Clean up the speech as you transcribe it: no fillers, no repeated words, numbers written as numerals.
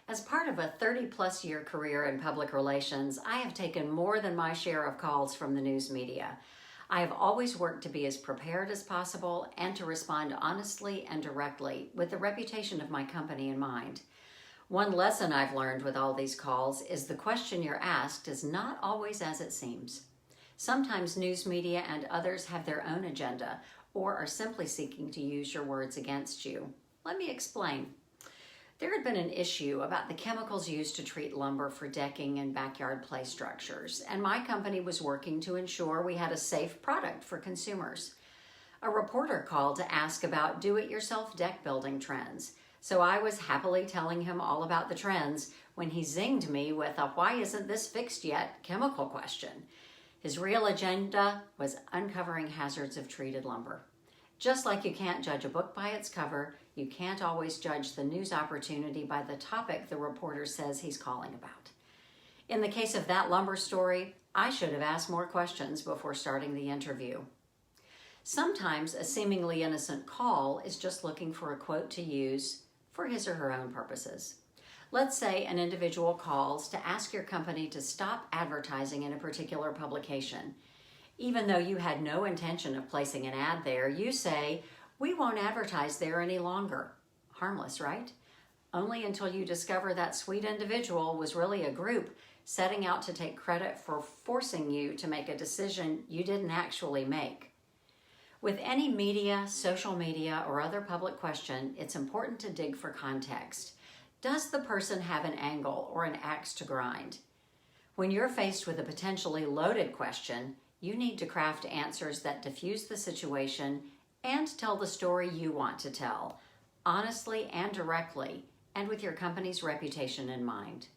As part of a 30-plus year career in public relations, I have taken more than my share of calls from the news media. I have always worked to be as prepared as possible and to respond honestly and directly with the reputation of my company in mind. One lesson I've learned with all these calls is the question you're asked is not always as it seems. Sometimes news media and others have their own agenda or are simply seeking to use your words against you. Let me explain. There had been an issue about the chemicals used to treat lumber for decking and backyard play structures, and my company was working to ensure we had a safe product for consumers. A reporter called to ask about do-it-yourself deck building trends, so I was happily telling him all about the trends when he zinged me with a "why isn't this fixed yet?" chemical question. His real agenda was uncovering hazards of treated lumber. Just like you can't judge a book by its cover, you can't always judge the news opportunity by the topic the reporter says he's calling about. In the case of that lumber story, I should have asked more questions before starting the interview. Sometimes a seemingly innocent call is just looking for a quote to use for his or her own purposes. Let's say an individual calls to ask your company to stop advertising in a particular publication. Even though you had no intention of placing an ad there, you say, "We won't advertise there any longer." Harmless, right? Only until you discover that sweet individual was really a group setting out to take credit for forcing you to make a decision you didn't actually make. With any media, social media, or other public question, it's important to dig for context. Does the person have an angle or an axe to grind? When you're faced with a potentially loaded question, you need to craft answers that diffuse the situation and tell the story you want to tell, honestly and directly, and with your company's reputation in mind.